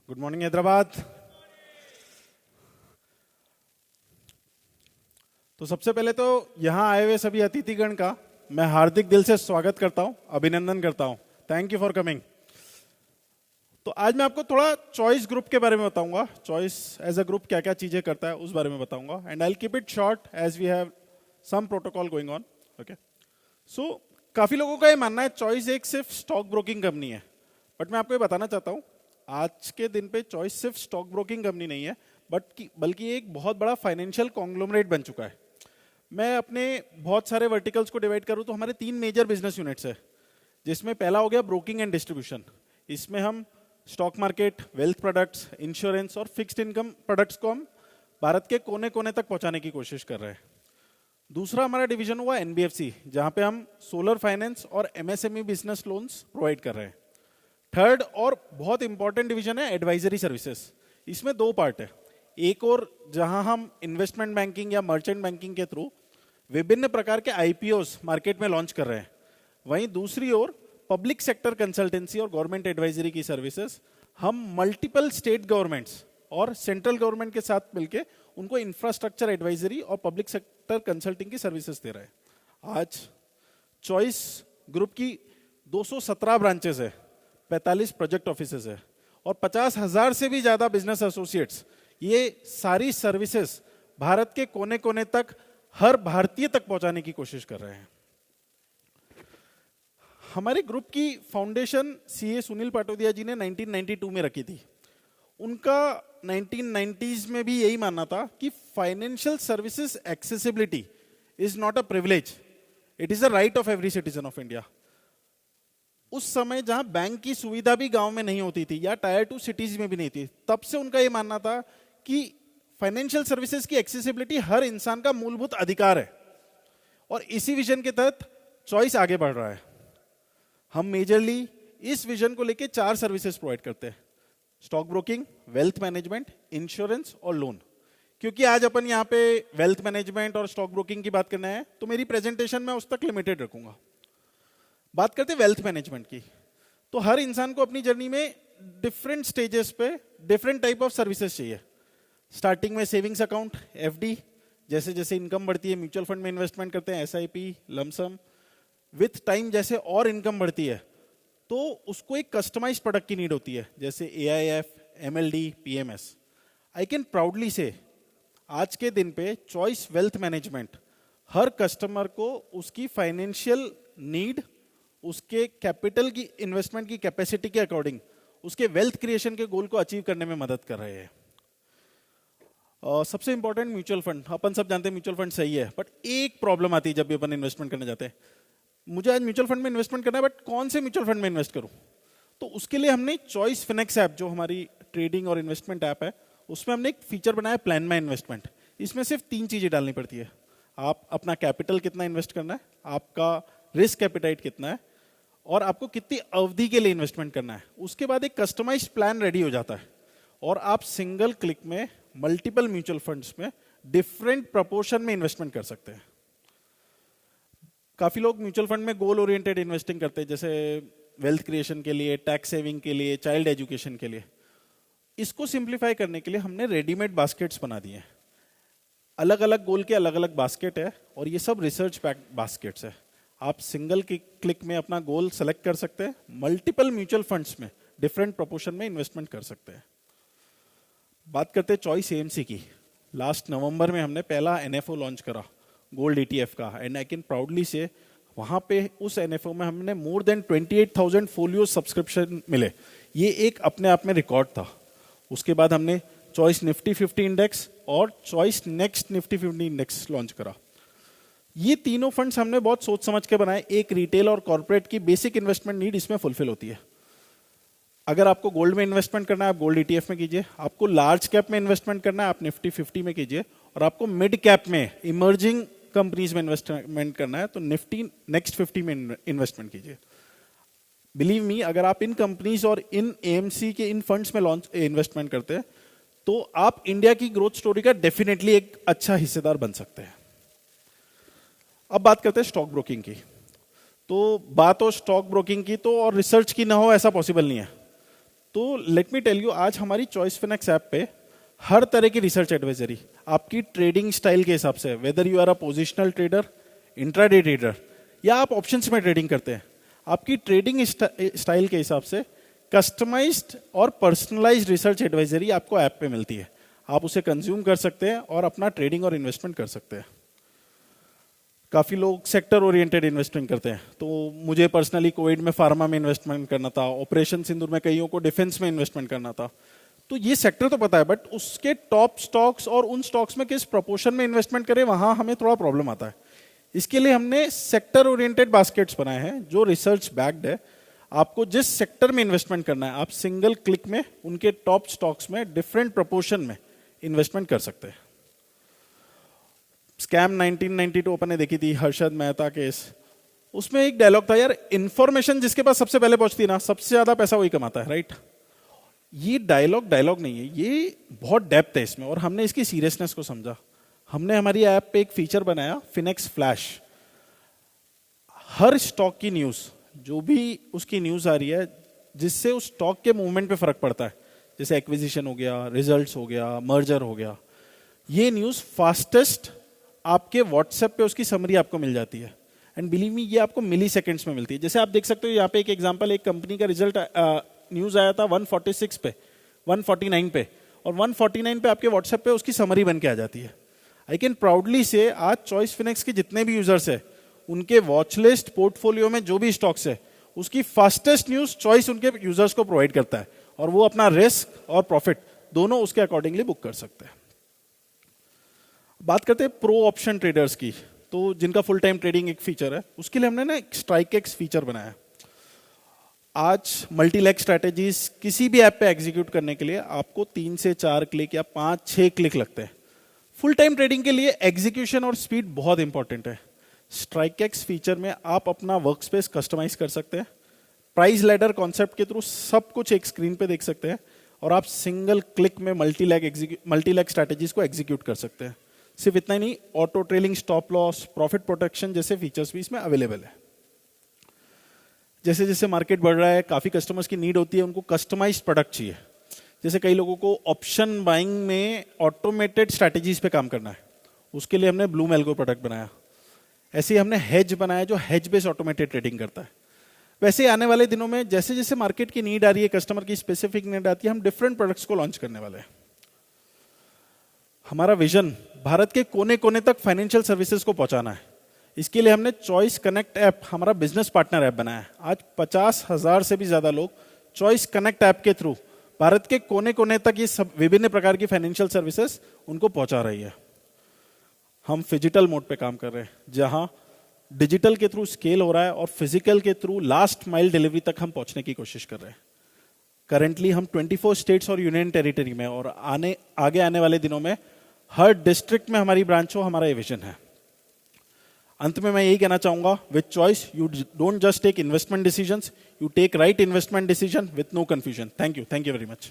Good morning Hyderabad. तो सबसे पहले तो यहाँ आए हुए सभी अतिथिगण का मैं हार्दिक दिल से स्वागत करता हूँ, अभिनंदन करता हूँ। Thank you for coming. तो आज मैं आपको थोड़ा चॉइस ग्रुप के बारे में बताऊंगा। चॉइस एज अ ग्रुप क्या क्या चीजें करता है उस बारे में बताऊंगा, and I will keep it short as we have some protocol going on. Okay, so काफी लोगों का ये मानना है चॉइस एक सिर्फ स्टॉक ब्रोकिंग कंपनी है, बट मैं आपको ये बताना चाहता हूँ आज के दिन पे चॉइस सिर्फ स्टॉक ब्रोकिंग कंपनी नहीं है, बल्कि एक बहुत बड़ा फाइनेंशियल कॉन्ग्लोमरेट बन चुका है। मैं अपने बहुत सारे वर्टिकल्स को डिवाइड करूँ तो हमारे 3 मेजर बिजनेस यूनिट्स है, जिसमें पहला हो गया ब्रोकिंग एंड डिस्ट्रीब्यूशन। इसमें हम stock market, wealth products, insurance और फिक्स्ड इनकम प्रोडक्ट्स को हम भारत के कोने कोने तक पहुंचाने की कोशिश कर रहे हैं। दूसरा हमारा डिवीजन हुआ एनबीएफसी, जहां पे हम सोलर फाइनेंस और एमएसएमई बिजनेस लोन्स प्रोवाइड कर रहे हैं। थर्ड और बहुत इंपॉर्टेंट डिवीजन है एडवाइजरी सर्विसेज। इसमें 2 पार्ट है, एक और जहां हम इन्वेस्टमेंट बैंकिंग या मर्चेंट बैंकिंग के थ्रू विभिन्न प्रकार के आईपीओस मार्केट में लॉन्च कर रहे हैं, वहीं दूसरी ओर पब्लिक सेक्टर कंसल्टेंसी और गवर्नमेंट एडवाइजरी की सर्विसेज हम मल्टीपल स्टेट गवर्नमेंट्स और सेंट्रल गवर्नमेंट के साथ मिलकर उनको इंफ्रास्ट्रक्चर एडवाइजरी और पब्लिक सेक्टर कंसल्टिंग की सर्विसेज दे रहे हैं। आज चॉइस ग्रुप की 217 ब्रांचेस है, 45 प्रोजेक्ट ऑफिसेज है और 50,000 से भी ज्यादा बिजनेस एसोसिएट्स ये सारी सर्विसेज भारत के कोने कोने तक हर भारतीय तक पहुंचाने की कोशिश कर रहे हैं। हमारे ग्रुप की फाउंडेशन सीए सुनील पाटोदिया जी ने 1992 में रखी थी। उनका 1990s में भी यही मानना था कि financial services accessibility is not a privilege, it is a right of every citizen of India. उस समय जहां बैंक की सुविधा भी गांव में नहीं होती थी या टायर 2 सिटीज में भी नहीं थी, तब से उनका यह मानना था कि फाइनेंशियल सर्विसेज की एक्सेसिबिलिटी हर इंसान का मूलभूत अधिकार है, और इसी विजन के तहत चॉइस आगे बढ़ रहा है। हम मेजरली इस विजन को लेकर 4 सर्विसेज प्रोवाइड करते हैं, stock broking, wealth management, insurance और लोन। क्योंकि आज अपन यहाँ पे वेल्थ मैनेजमेंट और स्टॉक ब्रोकिंग की बात करना है तो मेरी प्रेजेंटेशन में उस तक लिमिटेड रखूंगा। बात करते हैं वेल्थ मैनेजमेंट की, तो हर इंसान को अपनी जर्नी में डिफरेंट स्टेजेस पे डिफरेंट टाइप ऑफ सर्विसेज चाहिए। स्टार्टिंग में सेविंग्स अकाउंट, एफडी, जैसे जैसे इनकम बढ़ती है म्यूचुअल फंड में इन्वेस्टमेंट करते हैं, एसआईपी, लमसम। विथ टाइम जैसे और इनकम बढ़ती है तो उसको एक कस्टमाइज्ड प्रोडक्ट की नीड होती है, जैसे AIF, MLD, PMS. I can proudly से आज के दिन पे चॉइस वेल्थ मैनेजमेंट हर कस्टमर को उसकी फाइनेंशियल नीड, उसके कैपिटल की इन्वेस्टमेंट की कैपेसिटी के अकॉर्डिंग उसके वेल्थ क्रिएशन के गोल को अचीव करने में मदद कर रहे हैं। सबसे इंपॉर्टेंट म्यूचुअल फंड, अपन सब जानते हैं म्यूचुअल फंड सही है, बट एक प्रॉब्लम आती है जब भी अपन इन्वेस्टमेंट करने जाते हैं। मुझे आज म्यूचुअल फंड में इन्वेस्टमेंट करना है, बट कौन से म्यूचुअल फंड में इन्वेस्ट करूं? तो उसके लिए हमने चॉइस फिनेक्स ऐप, जो हमारी ट्रेडिंग और इन्वेस्टमेंट ऐप है, उसमें हमने एक फीचर बनाया प्लान माई इन्वेस्टमेंट। इसमें सिर्फ 3 चीजें डालनी पड़ती है, आप अपना कैपिटल कितना इन्वेस्ट करना है, आपका रिस्क एपिटाइट कितना है, और आपको कितनी अवधि के लिए इन्वेस्टमेंट करना है। उसके बाद एक कस्टमाइज्ड प्लान रेडी हो जाता है और आप सिंगल क्लिक में मल्टीपल म्यूचुअल फंड्स में डिफरेंट प्रपोर्शन में इन्वेस्टमेंट कर सकते हैं। काफी लोग म्यूचुअल फंड में गोल ओरिएंटेड इन्वेस्टिंग करते हैं, जैसे वेल्थ क्रिएशन के लिए, टैक्स सेविंग के लिए, चाइल्ड एजुकेशन के लिए। इसको सिंप्लीफाई करने के लिए हमने रेडीमेड बास्केट्स बना दिए हैं। अलग अलग गोल के अलग अलग बास्केट है और ये सब रिसर्च पैक्ड बास्केट्स है। आप सिंगल क्लिक में अपना गोल सेलेक्ट कर सकते हैं, मल्टीपल म्यूचुअल फंड्स में डिफरेंट प्रोपोर्शन में इन्वेस्टमेंट कर सकते हैं। बात करते हैं चॉइस एएमसी की। लास्ट नवंबर में हमने पहला एनएफओ लॉन्च करा गोल्ड ईटीएफ का, एंड आई कैन प्राउडली से वहां पे उस एनएफओ में हमने मोर देन 28,000 फोलियो सब्सक्रिप्शन मिले। ये एक अपने आप में रिकॉर्ड था। उसके बाद हमने चॉइस निफ्टी 50 इंडेक्स और choice next Nifty 50 index launch करा। ये तीनों फंड्स हमने बहुत सोच समझ के बनाए। एक रिटेल और कॉर्पोरेट की बेसिक इन्वेस्टमेंट नीड इसमें फुलफिल होती है। अगर आपको गोल्ड में इन्वेस्टमेंट करना है, आप गोल्ड ईटीएफ में कीजिए। आपको लार्ज कैप में इन्वेस्टमेंट करना है, आप निफ्टी 50 में कीजिए। और आपको मिड कैप में इमर्जिंग कंपनीज में इन्वेस्टमेंट करना है तो निफ्टी नेक्स्ट 50 में इन्वेस्टमेंट कीजिए। बिलीव मी, अगर आप इन कंपनीज और इन एएमसी के इन फंड्स में लॉन्च इन्वेस्टमेंट करते हैं तो आप इंडिया की ग्रोथ स्टोरी का डेफिनेटली एक अच्छा हिस्सेदार बन सकते हैं। अब बात करते हैं स्टॉक ब्रोकिंग की। तो बात हो स्टॉक ब्रोकिंग की तो और रिसर्च की ना हो ऐसा पॉसिबल नहीं है। तो लेट मी टेल यू, आज हमारी चॉइस फिनेक्स ऐप पे हर तरह की रिसर्च एडवाइजरी आपकी ट्रेडिंग स्टाइल के हिसाब से, whether you are a positional trader, intraday trader या आप ऑप्शंस में ट्रेडिंग करते हैं, आपकी ट्रेडिंग स्टाइल के हिसाब से कस्टमाइज्ड और पर्सनलाइज्ड रिसर्च एडवाइजरी आपको ऐप पे मिलती है। आप उसे कंज्यूम कर सकते हैं और अपना ट्रेडिंग और इन्वेस्टमेंट कर सकते हैं। काफी लोग सेक्टर ओरिएंटेड इन्वेस्टमेंट करते हैं, तो मुझे पर्सनली कोविड में फार्मा में इन्वेस्टमेंट करना था, ऑपरेशन सिंदूर में कईयों को डिफेंस में इन्वेस्टमेंट करना था। तो ये सेक्टर तो पता है, बट उसके टॉप स्टॉक्स और उन स्टॉक्स में किस प्रोपोर्शन में इन्वेस्टमेंट करें, वहां हमें थोड़ा प्रॉब्लम आता है। इसके लिए हमने सेक्टर ओरिएंटेड बास्केट्स बनाए हैं जो रिसर्च बैक्ड है। आपको जिस सेक्टर में इन्वेस्टमेंट करना है, आप सिंगल क्लिक में उनके टॉप स्टॉक्स में डिफरेंट प्रोपोर्शन में इन्वेस्टमेंट कर सकते हैं। स्कैम 1992 अपन ने देखी थी, हर्षद मेहता केस, उसमें एक डायलॉग था, यार इंफॉर्मेशन जिसके पास सबसे पहले पहुंचती है ना, सबसे ज्यादा पैसा वही कमाता है, राइट। ये डायलॉग नहीं है, ये बहुत डेप्थ है इसमें, और हमने इसकी सीरियसनेस को समझा। हमने हमारी ऐप पे एक फीचर बनाया, फिनेक्स फ्लैश। हर स्टॉक की न्यूज, जो भी उसकी न्यूज आ रही है जिससे उस स्टॉक के मूवमेंट पे फर्क पड़ता है, जैसे एक्विजिशन हो गया, रिजल्ट्स हो गया, मर्जर हो गया, ये न्यूज फास्टेस्ट आपके व्हाट्सएप पे उसकी समरी आपको मिल जाती है। एंड बिलीव मी, ये आपको मिली सेकेंड्स में मिलती है। जैसे आप देख सकते हो यहाँ पे एक एग्जांपल, एक कंपनी का रिजल्ट न्यूज आया था 146 पे, 149 पे, और 149 पे आपके व्हाट्सएप पे उसकी समरी बन के आ जाती है। आई कैन प्राउडली से आज चॉइस फिनेक्स के जितने भी यूजर्स है, उनके वॉच लिस्ट पोर्टफोलियो में जो भी स्टॉक्स है, उसकी फास्टेस्ट न्यूज चॉइस उनके यूजर्स को प्रोवाइड करता है, और वो अपना रिस्क और प्रॉफिट दोनों उसके अकॉर्डिंगली बुक कर सकते हैं। बात करते हैं प्रो ऑप्शन ट्रेडर्स की, तो जिनका फुल टाइम ट्रेडिंग एक फीचर है, उसके लिए हमने ना एक स्ट्राइक एक्स फीचर बनाया। आज मल्टी लेग स्ट्रेटेजीज किसी भी ऐप पे एग्जीक्यूट करने के लिए आपको 3 से 4 क्लिक या 5-6 क्लिक लगते हैं। फुल टाइम ट्रेडिंग के लिए एग्जीक्यूशन और स्पीड बहुत इंपॉर्टेंट है। स्ट्राइक एक्स फीचर में आप अपना वर्क स्पेस कस्टमाइज कर सकते हैं, प्राइस लैडर कॉन्सेप्ट के थ्रू सब कुछ एक स्क्रीन पे देख सकते हैं, और आप सिंगल क्लिक में मल्टी लेग स्ट्रेटेजीज को एग्जीक्यूट कर सकते हैं। सिर्फ इतना ही नहीं, auto trailing, stop loss, profit protection जैसे फीचर्स भी इसमें अवेलेबल है। जैसे जैसे मार्केट बढ़ रहा है, काफी कस्टमर्स की नीड होती है, उनको कस्टमाइज्ड प्रोडक्ट चाहिए। जैसे कई लोगों को ऑप्शन बाइंग में ऑटोमेटेड स्ट्रैटेजीज पे काम करना है, उसके लिए हमने ब्लूम एल्गो प्रोडक्ट बनाया। ऐसे ही हमने हेज बनाया जो हेज बेस्ड ऑटोमेटेड ट्रेडिंग करता है। वैसे ही आने वाले दिनों में जैसे जैसे मार्केट की नीड आ रही है, कस्टमर की स्पेसिफिक नीड आती है, हम डिफरेंट प्रोडक्ट्स को लॉन्च करने वाले हैं। हमारा विजन भारत के कोने कोने तक फाइनेंशियल सर्विसेज को पहुंचाना है। इसके लिए हमने चॉइस कनेक्ट ऐप हमारा बिजनेस पार्टनर ऐप बनाया है। आज 50,000 से भी ज्यादा लोग चॉइस कनेक्ट ऐप के थ्रू भारत के कोने कोने तक ये सब विभिन्न प्रकार की फाइनेंशियल सर्विसेज उनको पहुंचा रही है। हम फिजिकल मोड पे काम कर रहे हैं, जहां डिजिटल के थ्रू स्केल हो रहा है और फिजिकल के थ्रू लास्ट माइल डिलीवरी तक हम पहुंचने की कोशिश कर रहे हैं। करंटली हम 24 स्टेट्स और यूनियन टेरिटरी में, और आगे आने वाले दिनों में हर डिस्ट्रिक्ट में हमारी ब्रांच हो, हमारा ये विजन है। अंत में मैं यही कहना चाहूंगा, with choice you don't just take investment decisions, you take right investment decision with no confusion. Thank you very much.